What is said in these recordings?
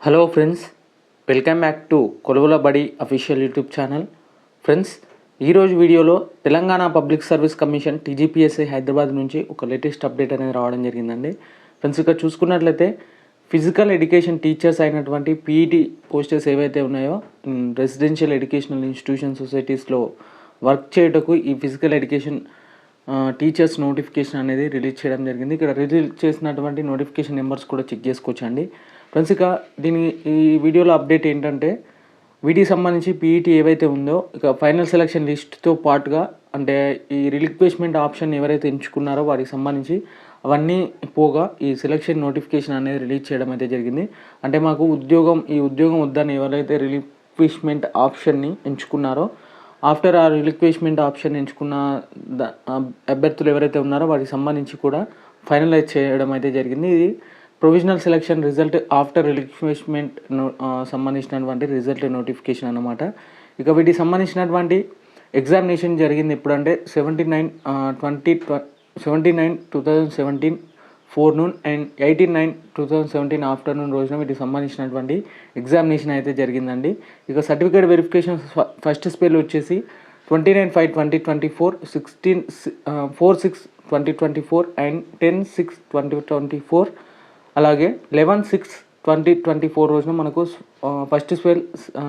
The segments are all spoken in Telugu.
Hello friends, welcome back to Koluvula Badi official YouTube channel. Friends, ఈరోజు వీడియోలో Telangana public service commission TGPSC Hyderabad నుంచి ఒక లేటెస్ట్ అప్డేట్ అనేది రావడం జరిగిందండి. ఫ్రెండ్స్, ఇక్కడ చూసుకున్నట్లయితే ఫిజికల్ ఎడ్యుకేషన్ టీచర్స్ అయినటువంటి పీఈటీ పోస్టర్స్ ఏవైతే ఉన్నాయో రెసిడెన్షియల్ ఎడ్యుకేషనల్ ఇన్స్టిట్యూషన్ సొసైటీస్లో వర్క్ చేయటకు ఈ ఫిజికల్ ఎడ్యుకేషన్ టీచర్స్ నోటిఫికేషన్ అనేది రిలీజ్ చేయడం జరిగింది. ఇక్కడ రిలీజ్ చేసినటువంటి నోటిఫికేషన్ నెంబర్స్ కూడా చెక్ చేసుకోవచ్చండి. ఫ్రెండ్స్, ఇక ఈ వీడియోలో అప్డేట్ ఏంటంటే వీటికి సంబంధించి పీఈటీ ఏవైతే ఉందో ఇక ఫైనల్ సెలక్షన్ లిస్ట్తో పాటుగా అంటే ఈ రిలిక్వెస్ట్మెంట్ ఆప్షన్ ఎవరైతే ఎంచుకున్నారో వారికి సంబంధించి అవన్నీ పోగా ఈ సెలక్షన్ నోటిఫికేషన్ అనేది రిలీజ్ చేయడం అయితే జరిగింది. అంటే మాకు ఈ ఉద్యోగం వద్దని ఎవరైతే రిలిక్వెస్ట్మెంట్ ఆప్షన్ని ఎంచుకున్నారో ఆఫ్టర్ ఆ రిలిక్వెస్ట్మెంట్ ఆప్షన్ ఎంచుకున్న అభ్యర్థులు ఎవరైతే ఉన్నారో వారికి సంబంధించి కూడా ఫైనలైజ్ చేయడం అయితే జరిగింది. ఇది ప్రొవిజనల్ సెలక్షన్ రిజల్ట్ ఆఫ్టర్ రిలిక్వెస్ట్మెంట్ సంబంధించినటువంటి రిజల్ట్ నోటిఫికేషన్ అన్నమాట. ఇక వీటికి సంబంధించినటువంటి ఎగ్జామినేషన్ జరిగింది ఎప్పుడంటే 17/9/2017 ఫోర్నూన్ అండ్ 18/9/2017 ఆఫ్టర్నూన్ రోజున వీటికి సంబంధించినటువంటి ఎగ్జామినేషన్ అయితే జరిగిందండి. ఇక సర్టిఫికేట్ వెరిఫికేషన్ ఫస్ట్ స్పెల్ వచ్చేసి 29/5/2024, 4/6/2024 అండ్ 10/6/2024, అలాగే 11/6/2024 రోజున మనకు ఫస్ట్ స్పెల్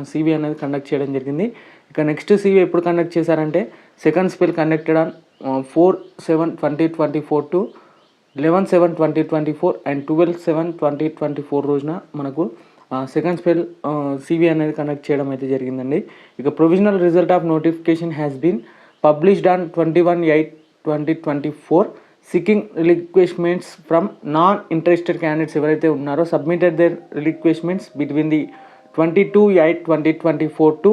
సివి అనేది కండక్ట్ చేయడం జరిగింది. ఇక నెక్స్ట్ సివి ఎప్పుడు కండక్ట్ చేశారంటే second spell conducted on 4/7/2024 to 11/7/2024 and 12/7/2024 రోజున మనకు సెకండ్ స్పెల్ సివి అనేది కండక్ట్ చేయడం అయితే జరిగిందండి. ఇక provisional result of notification has been published on 21/8/2024. Seeking relinquishments from non interested candidates ఎవరైతే ఉన్నారో submitted their relinquishments between the 22/8/2024 to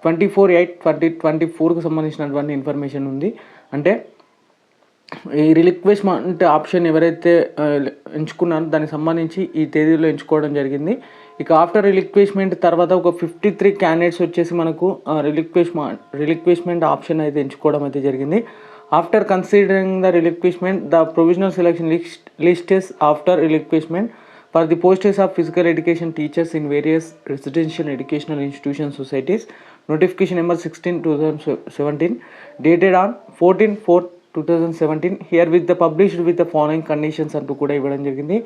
24/8/2024కు సంబంధించినటువంటి ఇన్ఫర్మేషన్ ఉంది. అంటే ఈ రిలిక్వెస్ట్మెంట్ ఆప్షన్ ఎవరైతే ఎంచుకున్నారో దానికి సంబంధించి ఈ తేదీలో ఎంచుకోవడం జరిగింది. ఇక ఆఫ్టర్ రిలిక్వెస్ట్మెంట్ తర్వాత ఒక 53 క్యాండిడేట్స్ వచ్చేసి మనకు రిలిక్వెస్ట్మెంట్ ఆప్షన్ అయితే ఎంచుకోవడం అయితే జరిగింది. After considering the relinquishment the provisional selection lists after relinquishment for the posts of physical education teachers in various residential educational institution societies notification number 16/2017 dated on 14/4/2017 herewith the published with the following conditions అంటూ కూడా ఇవ్వడం జరిగింది.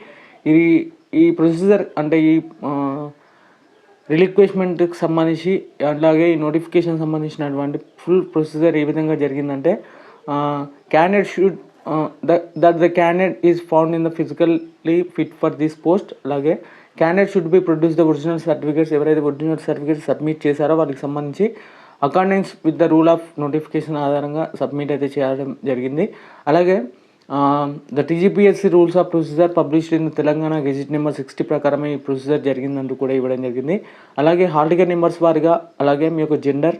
ఈ ప్రొసీజర్ అంటే ఈ రిలిక్వెస్ట్మెంట్కి సంబంధించి అలాగే ఈ నోటిఫికేషన్ సంబంధించినటువంటి ఫుల్ ప్రొసీజర్ ఏ విధంగా జరిగిందంటే candidate should that the candidate is found in the physically fit for this post. అలాగే candidate should be produce the original certificates ఎవరైతే ఒరిజినల్ సర్టిఫికేట్స్ సబ్మిట్ చేశారో వాళ్ళకి సంబంధించి అకార్డింగ్స్ with the rule of notification ఆధారంగా సబ్మిట్ అయితే చేయడం జరిగింది. అలాగే the TGPSC rules of procedure published in Telangana gazette number 60 ప్రకారమే ఈ ప్రొసీజర్ జరిగిందంటూ కూడా ఇవ్వడం జరిగింది. అలాగే హాల్ టికెట్ నెంబర్స్ వారిగా అలాగే మీ యొక్క జెండర్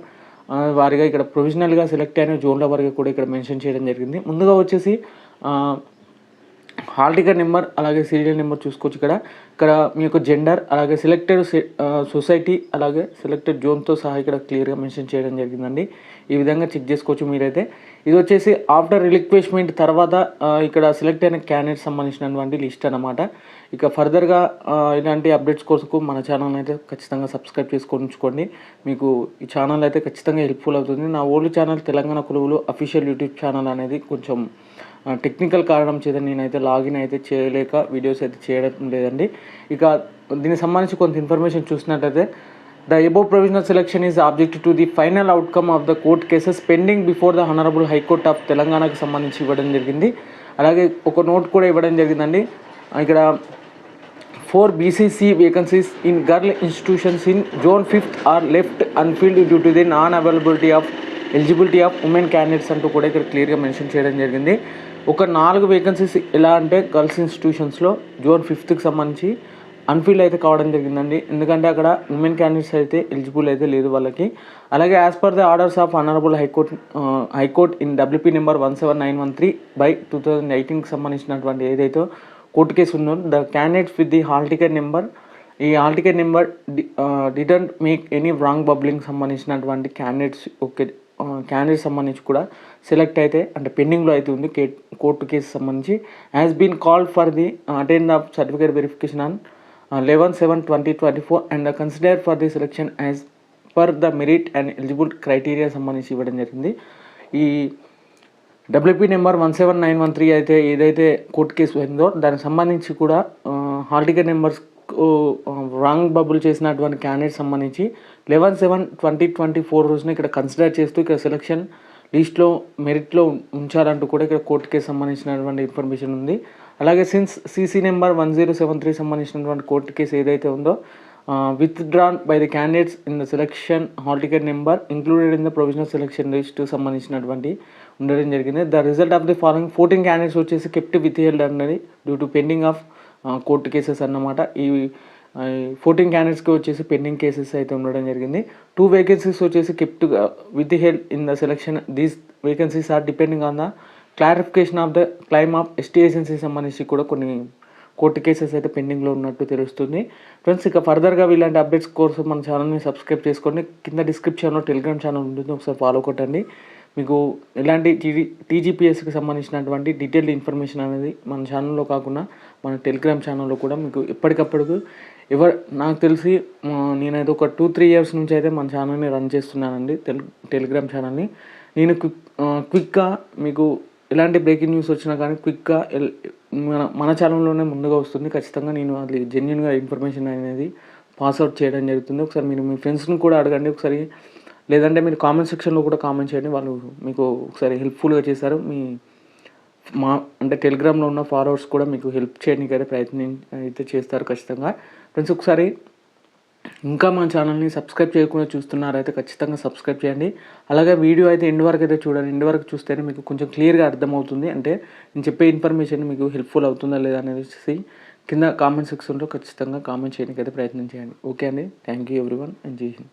వారిగా ఇక్కడ ప్రొవిజనల్గా సెలెక్ట్ అయిన జోన్ల వారిగా కూడా ఇక్కడ మెన్షన్ చేయడం జరిగింది. ముందుగా వచ్చేసి హాల్ టికెట్ నెంబర్ అలాగే సీరియల్ నెంబర్ చూసుకోవచ్చు. ఇక్కడ మీ యొక్క జెండర్ అలాగే సెలెక్టెడ్ సొసైటీ అలాగే సెలెక్టెడ్ జోన్తో సహా ఇక్కడ క్లియర్గా మెన్షన్ చేయడం జరిగిందండి. ఈ విధంగా చెక్ చేసుకోవచ్చు మీరైతే. ఇది వచ్చేసి ఆఫ్టర్ రిలిక్వెస్ట్మెంట్ తర్వాత ఇక్కడ సెలెక్ట్ అయిన క్యాండిడేట్ సంబంధించినటువంటి లిస్ట్ అన్నమాట. ఇక ఫర్దర్గా ఇలాంటి అప్డేట్స్ కోసం మన ఛానల్ అయితే ఖచ్చితంగా సబ్స్క్రైబ్ చేసుకొని ఉంచుకోండి. మీకు ఈ ఛానల్ అయితే ఖచ్చితంగా హెల్ప్ఫుల్ అవుతుంది. నా ఓల్డ్ ఛానల్ తెలంగాణ కొలువులు అఫీషియల్ యూట్యూబ్ ఛానల్ అనేది కొంచెం టెక్నికల్ కారణం చేత నేనైతే లాగిన్ అయితే చేయలేక వీడియోస్ అయితే చేయడం లేదండి. ఇక దీనికి సంబంధించి కొంత ఇన్ఫర్మేషన్ చూసినట్లయితే the above provisional selection is object to the final outcome of the court cases pending before the honourable high court of తెలంగాణకు సంబంధించి ఇవ్వడం జరిగింది. అలాగే ఒక నోట్ కూడా ఇవ్వడం జరిగిందండి. ఇక్కడ 4 BCC vacancies in girl institutions in Zone 5th are left unfilled due to the non-availability of eligibility of women candidates అంటూ కూడా ఇక్కడ క్లియర్గా మెన్షన్ చేయడం జరిగింది. ఒక 4 వేకెన్సీస్ ఎలా అంటే గర్ల్స్ ఇన్స్టిట్యూషన్స్లో Zone 5th సంబంధించి అన్ఫిల్ అయితే కావడం జరిగిందండి. ఎందుకంటే అక్కడ ఉమెన్ క్యాండిడేట్స్ అయితే ఎలిజిబుల్ అయితే లేదు వాళ్ళకి. అలాగే as per the orders of honourable high court in WP number 17913/2018కి సంబంధించినటువంటి ఏదైతే కోర్టు కేసు ఉందో the candidates with the hall ticket number ఈ hall ticket number didn't make any wrong bubbling సంబంధించినటువంటి క్యాండిడేట్స్ సంబంధించి కూడా సెలెక్ట్ అయితే అంటే పెండింగ్లో అయితే ఉంది కోర్టు కేసు సంబంధించి has been called for the attend of certificate verification on 11/7/2024 and consider for the selection as per the merit and eligible criteria సంబంధించి ఇవ్వడం జరిగింది. ఈ WP నెంబర్ 17913 అయితే ఏదైతే కోర్టు కేసు అయిందో దానికి సంబంధించి కూడా hall ticket numbers wrong bubble చేసినటువంటి క్యాండిడేట్ సంబంధించి 11/7/2024 రోజున ఇక్కడ కన్సిడర్ చేస్తూ ఇక్కడ సెలక్షన్ లిస్ట్లో మెరిట్లో ఉంచాలంటూ కూడా ఇక్కడ కోర్టు కేసు సంబంధించినటువంటి ఇన్ఫర్మేషన్ ఉంది. అలాగే సిన్స్ CC నెంబర్ 1073 సంబంధించినటువంటి కోర్టు కేసు ఏదైతే ఉందో withdrawn by the candidates in the selection hall ticket number included in the provisional selection list సంబంధించినటువంటి ఉండడం జరిగింది. The result of the following 14 candidates వచ్చేసి కెప్ట్ విత్ హెల్డ్ అన్నది due to pending of court cases అన్నమాట. ఈ 14 క్యాండిడేట్స్కి వచ్చేసి పెండింగ్ కేసెస్ అయితే ఉండడం జరిగింది. 2 వేకెన్సీస్ వచ్చేసి kept withheld in the selection. These vacancies are depending on the clarification of the claim of ST agency సంబంధించి కూడా కొన్ని కోర్టు కేసెస్ అయితే పెండింగ్లో ఉన్నట్టు తెలుస్తుంది. ఫ్రెండ్స్, ఇక ఫర్దర్గా ఇలాంటి అప్డేట్స్ కోసం మన ఛానల్ని సబ్స్క్రైబ్ చేసుకోండి. కింద డిస్క్రిప్షన్లో టెలిగ్రామ్ ఛానల్ ఉంటుంది, ఒకసారి ఫాలో కొట్టండి. మీకు ఇలాంటి TGPSకి సంబంధించినటువంటి డీటెయిల్డ్ ఇన్ఫర్మేషన్ అనేది మన ఛానల్లో కాకుండా మన టెలిగ్రామ్ ఛానల్లో కూడా మీకు ఎప్పటికప్పుడు నాకు తెలిసి నేనైతే ఒక 2-3 ఇయర్స్ నుంచి అయితే మన ఛానల్ని రన్ చేస్తున్నానండి, టెలిగ్రామ్ ఛానల్ని. నేను క్విక్గా మీకు ఎలాంటి బ్రేకింగ్ న్యూస్ వచ్చినా కానీ క్విక్గా మన ఛానల్లోనే ముందుగా వస్తుంది. ఖచ్చితంగా నేను అది జెన్యున్గా ఇన్ఫర్మేషన్ అనేది పాస్అవుట్ చేయడం జరుగుతుంది. ఒకసారి మీరు మీ ఫ్రెండ్స్ని కూడా అడగండి ఒకసారి, లేదంటే మీరు కామెంట్ సెక్షన్లో కూడా కామెంట్ చేయండి, వాళ్ళు మీకు ఒకసారి హెల్ప్ఫుల్గా చేశారు. అంటే టెలిగ్రామ్లో ఉన్న ఫాలోవర్స్ కూడా మీకు హెల్ప్ చేయడానికి అయితే ప్రయత్నం అయితే చేస్తారు ఖచ్చితంగా. ఫ్రెండ్స్, ఒకసారి ఇంకా మన ఛానల్ని సబ్స్క్రైబ్ చేయకుండా చూస్తున్నారైతే ఖచ్చితంగా సబ్స్క్రైబ్ చేయండి. అలాగే వీడియో అయితే ఎండ్ వరకు అయితే చూడండి. ఎండ్ వరకు చూస్తేనే మీకు కొంచెం క్లియర్గా అర్థమవుతుంది, అంటే నేను చెప్పే ఇన్ఫర్మేషన్ మీకు హెల్ప్ఫుల్ అవుతుందా లేదా అనేది కింద కామెంట్ సెక్షన్లో ఖచ్చితంగా కామెంట్ చేయడానికి అయితే ప్రయత్నం చేయండి. ఓకే అండి, థ్యాంక్ యూ ఎవ్రీవన్ అండ్ జై హింద్.